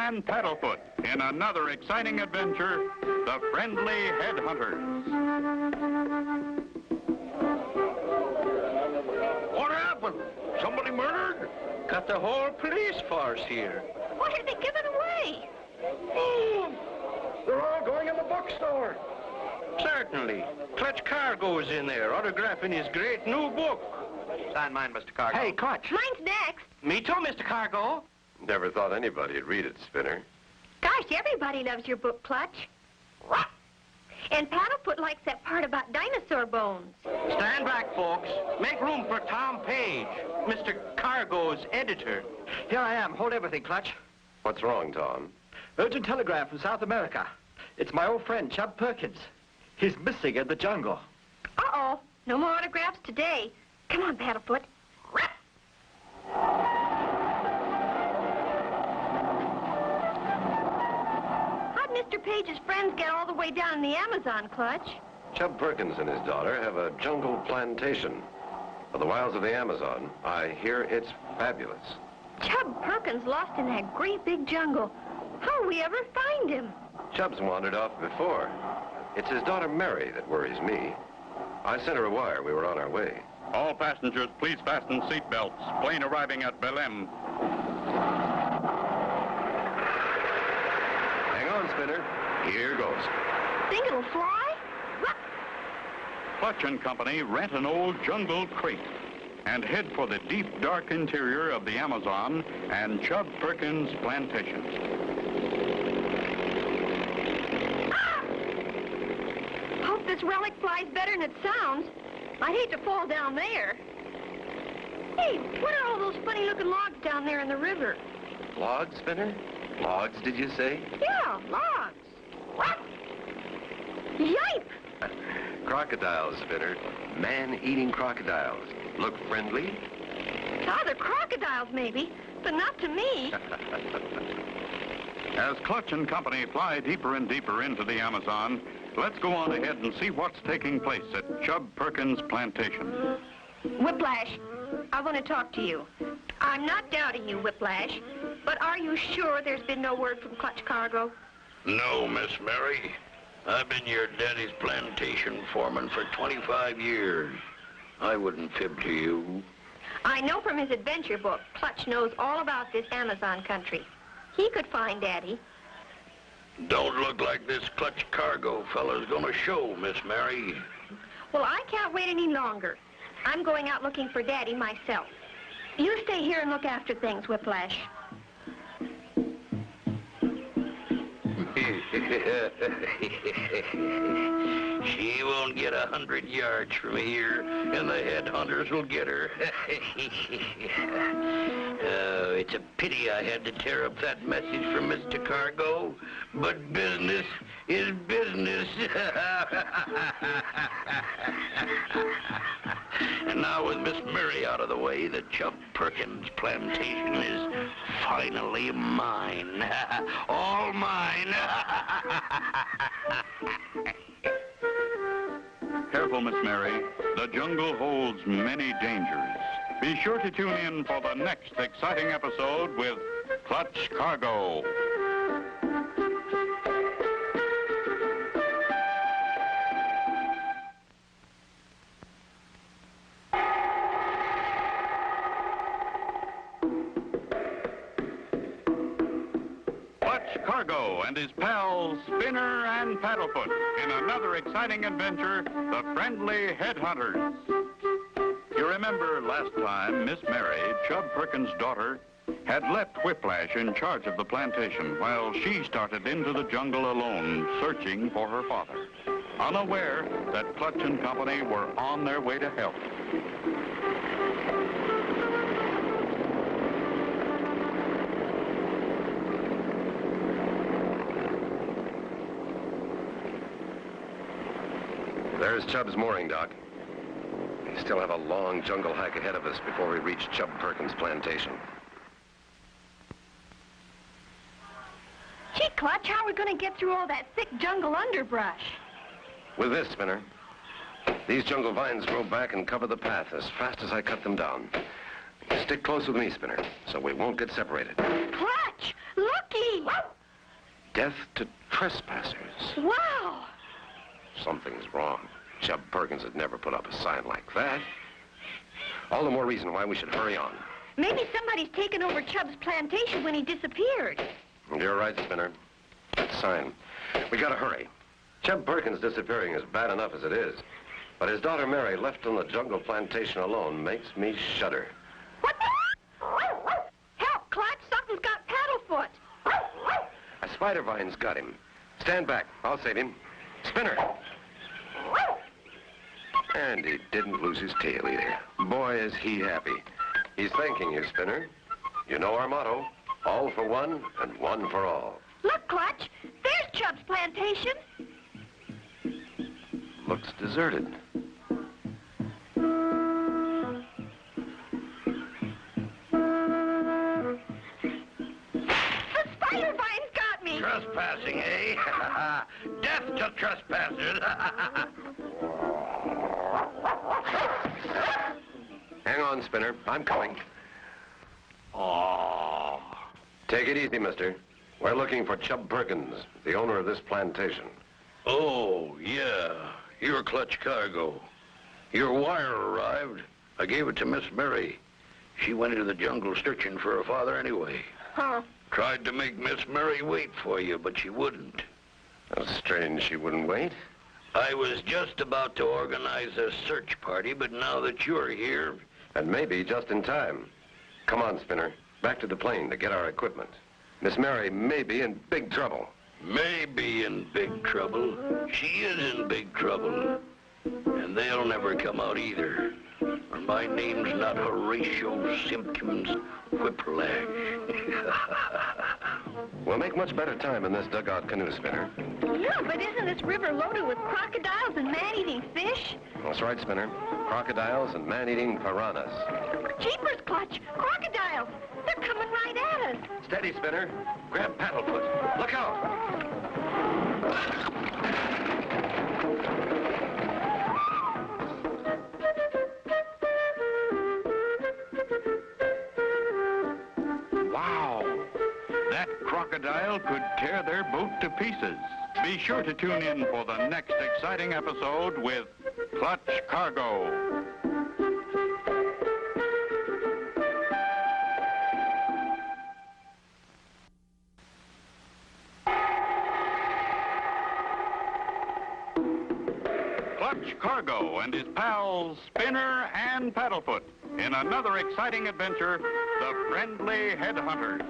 and Paddlefoot in another exciting adventure, The Friendly Headhunters. What happened? Somebody murdered? Got the whole police force here. What are they giving away? Oh, they're all going in the bookstore. Certainly. Clutch Cargo's in there, autographing his great new book. Sign mine, Mr. Cargo. Hey, Clutch. Mine's next. Me too, Mr. Cargo. Never thought anybody'd read it, Spinner. Gosh, everybody loves your book, Clutch. And Paddlefoot likes that part about dinosaur bones. Stand back, folks. Make room for Tom Page, Mr. Cargo's editor. Here I am. Hold everything, Clutch. What's wrong, Tom? Urgent telegram from South America. It's my old friend, Chub Perkins. He's missing in the jungle. Uh-oh. No more autographs today. Come on, Paddlefoot. How'd Mr. Page's friends get all the way down in the Amazon, Clutch? Chub Perkins and his daughter have a jungle plantation of the wilds of the Amazon. I hear it's fabulous. Chub Perkins lost in that great big jungle. How'll we ever find him? Chub's wandered off before. It's his daughter Mary that worries me. I sent her a wire. We were on our way. All passengers, please fasten seatbelts. Plane arriving at Belém. Hang on, Spinner. Here goes. Think it'll fly? Clutch and Company rent an old jungle crate and head for the deep, dark interior of the Amazon and Chub Perkins plantation. Hope this relic flies better than it sounds. I'd hate to fall down there. Hey, what are all those funny-looking logs down there in the river? Logs, Spinner? Logs, did you say? Yeah, logs. Yipe! Crocodiles, Spinner. Man-eating crocodiles. Look friendly? Oh, they're crocodiles, maybe, but not to me. As Clutch and Company fly deeper and deeper into the Amazon, let's go on ahead and see what's taking place at Chub Perkins' plantation. Whiplash, I want to talk to you. I'm not doubting you, Whiplash, but are you sure there's been no word from Clutch Cargo? No, Miss Mary. I've been your daddy's plantation foreman for 25 years. I wouldn't fib to you. I know from his adventure book, Clutch knows all about this Amazon country. He could find Daddy. Don't look like this Clutch Cargo fella's gonna show, Miss Mary. Well, I can't wait any longer. I'm going out looking for Daddy myself. You stay here and look after things, Whiplash. She won't get 100 yards from here, and the headhunters will get her. Oh, it's a pity I had to tear up that message from Mr. Cargo, but business is business. And now with Miss Mary out of the way, the Chub Perkins plantation is finally mine. All mine. Careful, Miss Mary. The jungle holds many dangers. Be sure to tune in for the next exciting episode with Clutch Cargo. Clutch Cargo and his pals Spinner and Paddlefoot in another exciting adventure, The Friendly Headhunters. You remember last time Miss Mary, Chub Perkins' daughter, had left Whiplash in charge of the plantation while she started into the jungle alone, searching for her father, unaware that Clutch and Company were on their way to help. There's Chub's mooring dock. We still have a long jungle hike ahead of us before we reach Chub Perkins' plantation. Gee, Clutch, how are we going to get through all that thick jungle underbrush? With this, Spinner. These jungle vines grow back and cover the path as fast as I cut them down. Stick close with me, Spinner, so we won't get separated. Clutch! Looky! Death to trespassers. Wow! Something's wrong. Chub Perkins would never put up a sign like that. All the more reason why we should hurry on. Maybe somebody's taken over Chubb's plantation when he disappeared. You're right, Spinner. That sign. We gotta hurry. Chub Perkins disappearing is bad enough as it is. But his daughter Mary left on the jungle plantation alone makes me shudder. What the? Help, Clutch! Something's got Paddlefoot! A spider vine's got him. Stand back. I'll save him. Spinner! And he didn't lose his tail either. Boy, is he happy. He's thanking you, Spinner. You know our motto, all for one and one for all. Look, Clutch! There's Chubb's plantation! Looks deserted. The spider vine's got me! Trespassing, eh? Death to trespassers. Hang on, Spinner. I'm coming. Oh. Take it easy, mister. We're looking for Chub Perkins, the owner of this plantation. Oh, yeah. Your clutch cargo. Your wire arrived. I gave it to Miss Mary. She went into the jungle searching for her father anyway. Huh. Tried to make Miss Mary wait for you, but she wouldn't. That's strange she wouldn't wait. I was just about to organize a search party, but now that you're here... And maybe just in time. Come on, Spinner. Back to the plane to get our equipment. Miss Mary may be in big trouble. May be in big trouble. She is in big trouble. And they'll never come out either. Or my name's not Horatio Simpkins Whiplash. We'll make much better time in this dugout canoe, Spinner. Yeah, but isn't this river loaded with crocodiles and man-eating fish? That's right, Spinner. Crocodiles and man-eating piranhas. Jeepers, Clutch! Crocodiles! They're coming right at us! Steady, Spinner. Grab Paddlefoot. Look out! Wow! That crocodile could tear their boat to pieces. Be sure to tune in for the next exciting episode with Clutch Cargo. Clutch Cargo and his pals Spinner and Paddlefoot in another exciting adventure, the Friendly Headhunters.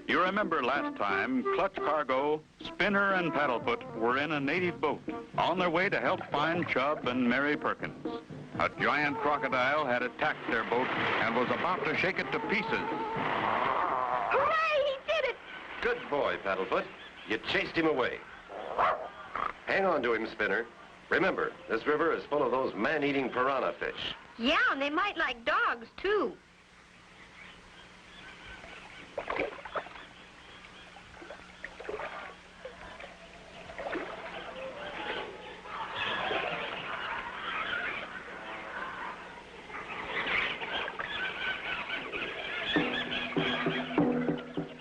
You remember last time, Clutch Cargo, Spinner, and Paddlefoot were in a native boat on their way to help find Chub and Mary Perkins. A giant crocodile had attacked their boat and was about to shake it to pieces. Hooray! He did it! Good boy, Paddlefoot. You chased him away. Hang on to him, Spinner. Remember, this river is full of those man-eating piranha fish. Yeah, and they might like dogs, too.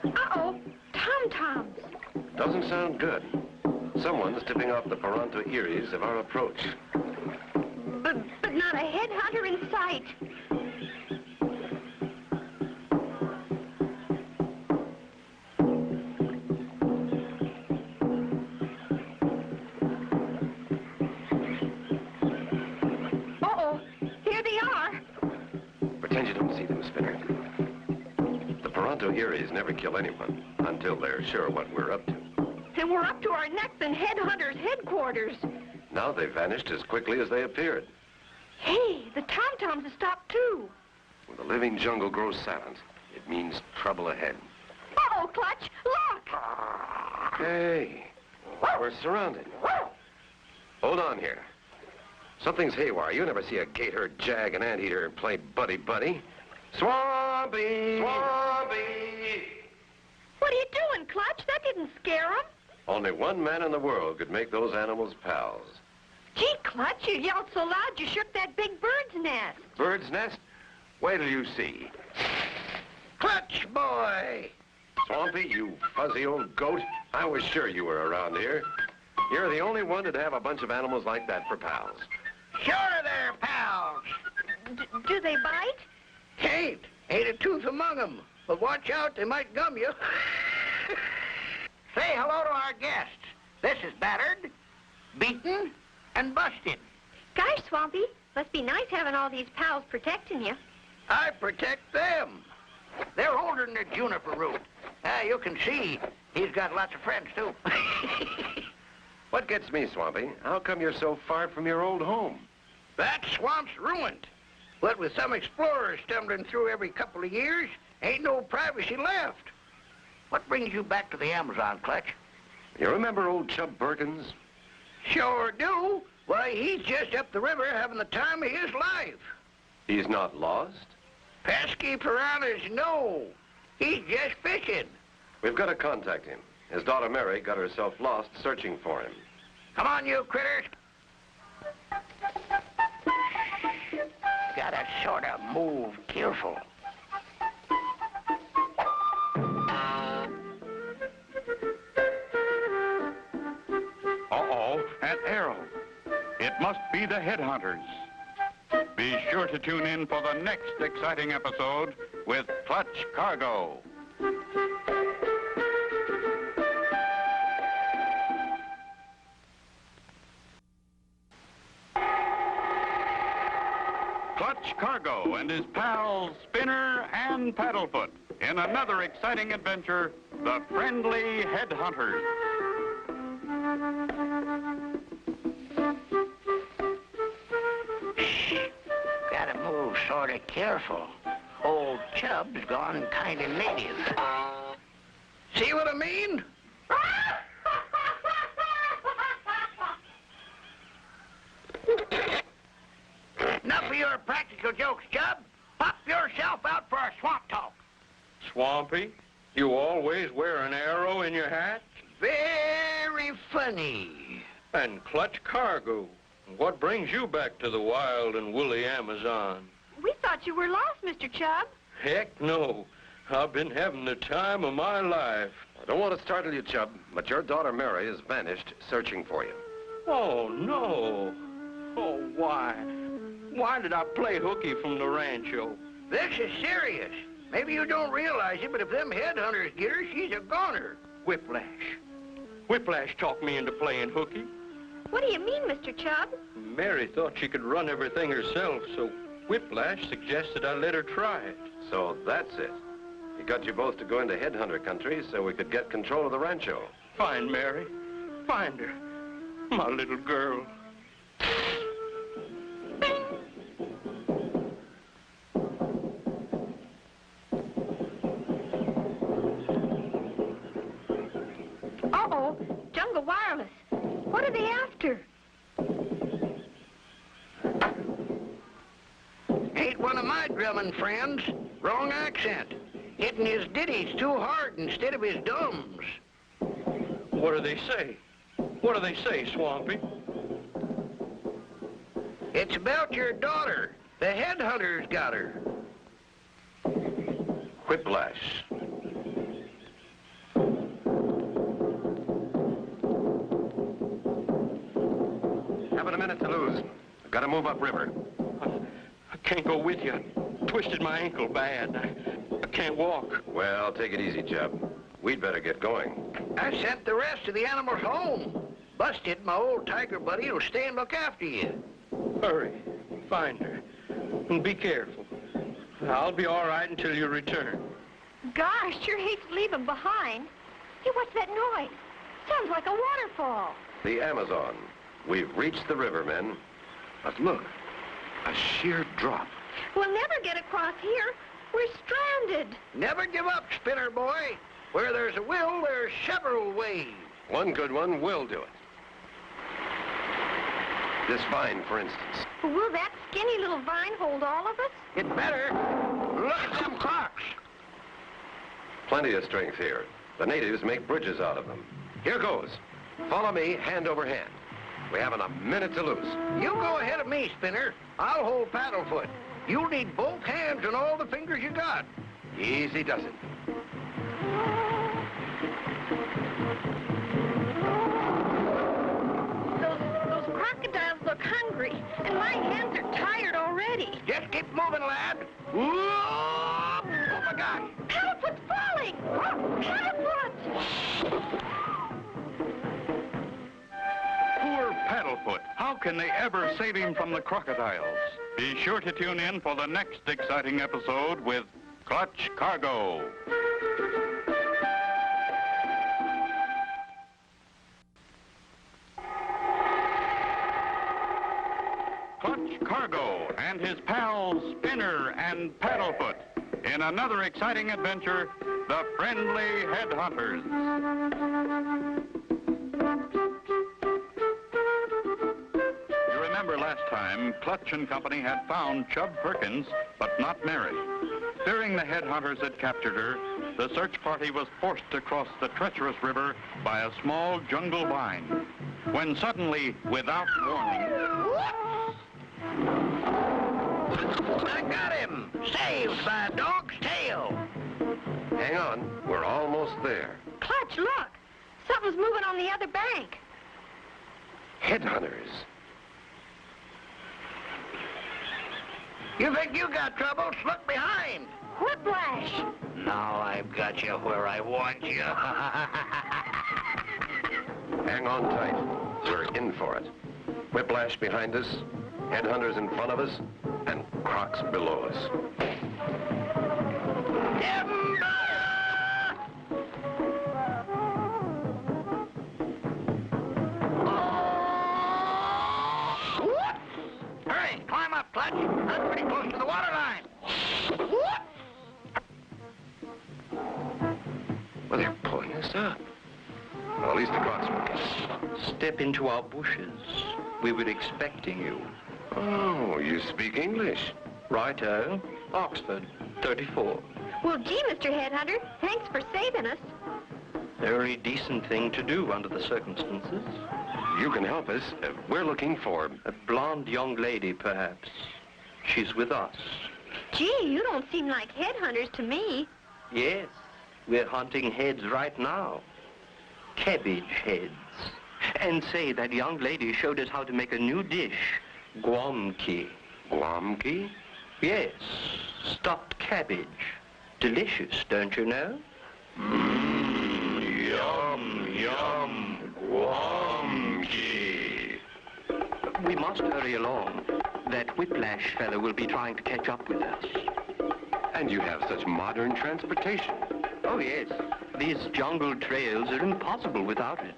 Uh-oh, tom-toms. Doesn't sound good. Someone's tipping off the Paranto Eries of our approach. But not a headhunter in sight. Uh-oh, here they are. Pretend you don't see them, Spinner. The Paranto Eries never kill anyone until they're sure what we're up to. And we're up to our necks in Headhunters' headquarters. Now they vanished as quickly as they appeared. Hey, the tom-toms have stopped, too. When the living jungle grows silent, it means trouble ahead. Uh-oh, Clutch, look! Hey, we're surrounded. Hold on here. Something's haywire. You never see a gator, jag, and anteater play buddy-buddy. Swampy! Swampy! What are you doing, Clutch? That didn't scare them. Only one man in the world could make those animals pals. Gee, Clutch, you yelled so loud you shook that big bird's nest. Bird's nest? Wait till you see. Clutch, boy! Swampy, you fuzzy old goat. I was sure you were around here. You're the only one to have a bunch of animals like that for pals. Sure they're pals. Do they bite? Ain't a tooth among them. But watch out, they might gum you. Say hello to our guests. This is battered, beaten, and busted. Gosh, Swampy, must be nice having all these pals protecting you. I protect them. They're older than the juniper root. You can see he's got lots of friends, too. What gets me, Swampy? How come you're so far from your old home? That swamp's ruined. But with some explorers stumbling through every couple of years, ain't no privacy left. What brings you back to the Amazon, Clutch? You remember old Chub Perkins? Sure do. Why, he's just up the river having the time of his life. He's not lost? Pesky piranhas, no. He's just fishing. We've got to contact him. His daughter Mary got herself lost searching for him. Come on, you critters. Gotta sort of move careful. Uh-oh, an arrow. It must be the headhunters. Be sure to tune in for the next exciting episode with Clutch Cargo. Clutch Cargo and his pals Spinner and Paddlefoot in another exciting adventure, The Friendly Headhunters. Gotta move sort of careful. Old Chub's gone kind of native. See what I mean? Enough of your practical jokes, Chub. Pop yourself out for a swamp talk. Swampy, you always wear an arrow in your hat? Very funny. And Clutch Cargo. What brings you back to the wild and woolly Amazon? We thought you were lost, Mr. Chubb. Heck no. I've been having the time of my life. I don't want to startle you, Chub, but your daughter Mary has vanished searching for you. Oh, no. Oh, why? Why did I play hooky from the rancho? This is serious. Maybe you don't realize it, but if them headhunters get her, she's a goner. Whiplash. Whiplash talked me into playing hooky. What do you mean, Mr. Chubb? Mary thought she could run everything herself, so Whiplash suggested I let her try it. So that's it. He got you both to go into headhunter country so we could get control of the rancho. Find Mary. Find her. My little girl. Uh-oh, Jungle Wireless. What are they after? Ain't one of my drumming friends. Wrong accent. Hitting his ditties too hard instead of his dums. What do they say? What do they say, Swampy? It's about your daughter. The headhunters got her. Whiplash. Haven't a minute to lose. I've got to move upriver. I can't go with you. I twisted my ankle bad. I can't walk. Well, take it easy, Chub. We'd better get going. I sent the rest of the animals home. Busted, my old tiger buddy, will stay and look after you. Hurry. Find her. And be careful. I'll be all right until you return. Gosh, sure hate to leave them behind. Hey, what's that noise? Sounds like a waterfall. The Amazon. We've reached the river, men. But look, a sheer drop. We'll never get across here. We're stranded. Never give up, Spinner boy. Where there's a will, there's several ways. One good one will do it. This vine, for instance. Will that skinny little vine hold all of us? It better. Look at them clocks. Plenty of strength here. The natives make bridges out of them. Here goes. Follow me, hand over hand. We haven't a minute to lose. You go ahead of me, Spinner. I'll hold Paddlefoot. You'll need both hands and all the fingers you got. Easy does it. Just keep moving, lad. Whoa! Oh, my gosh. Paddlefoot's falling! Paddlefoot! Poor Paddlefoot. How can they ever save him from the crocodiles? Be sure to tune in for the next exciting episode with Clutch Cargo. Clutch Cargo and his pals Spinner and Paddlefoot in another exciting adventure, The Friendly Headhunters. You remember last time, Clutch and Company had found Chub Perkins, but not Mary. Fearing the headhunters had captured her, the search party was forced to cross the treacherous river by a small jungle vine. When suddenly, without warning, I got him! Saved by a dog's tail! Hang on, we're almost there. Clutch, look! Something's moving on the other bank. Headhunters. You think you got troubles? Look behind! Whiplash! Now I've got you where I want you. Hang on tight. We're in for it. Whiplash behind us, headhunters in front of us, and crocs below us. Hurry, climb up, Clutch. I'm pretty close to the water line. Well, they're pulling us up. Well, at least the crocs won't get us. Step into our bushes. We were expecting you. Oh, you speak English. Righto. Oxford, 34. Well, gee, Mr. Headhunter, thanks for saving us. Very decent thing to do under the circumstances. You can help us. We're looking for... A blonde young lady, perhaps. She's with us. Gee, you don't seem like headhunters to me. Yes, we're hunting heads right now. Cabbage heads. And say, that young lady showed us how to make a new dish. Guamki. Guamki? Yes, stuffed cabbage. Delicious, don't you know? Yum, yum, Guamki. We must hurry along. That Whiplash fellow will be trying to catch up with us. And you have such modern transportation. Oh, yes. These jungle trails are impossible without it.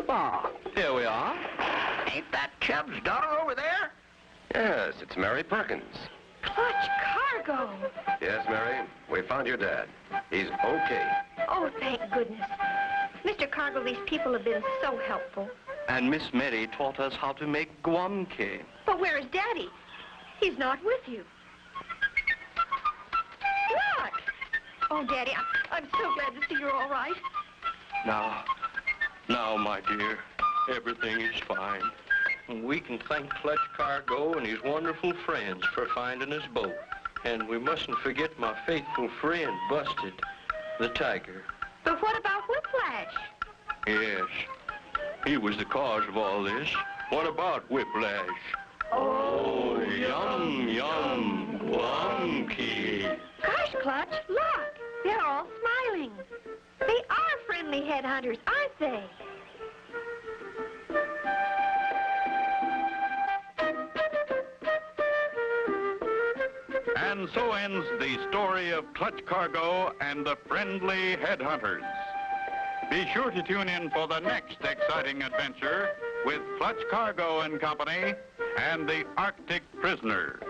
Ah, here we are. Ain't that Chubb's daughter over there? Yes, it's Mary Perkins. Clutch Cargo. Yes, Mary, we found your dad. He's okay. Oh, thank goodness. Mr. Cargo, these people have been so helpful. And Miss Mary taught us how to make guamki. But where is Daddy? He's not with you. Look! Oh, Daddy, I'm so glad to see you're all right. Now, my dear, everything is fine. We can thank Clutch Cargo and his wonderful friends for finding us both. And we mustn't forget my faithful friend, Busted, the tiger. But what about Whiplash? Yes, he was the cause of all this. What about Whiplash? Oh, yum, yum, guamki. Gosh, Clutch, look! They're all smiling. They are friendly headhunters, aren't they? And so ends the story of Clutch Cargo and the Friendly Headhunters. Be sure to tune in for the next exciting adventure with Clutch Cargo and Company and the Arctic Prisoner.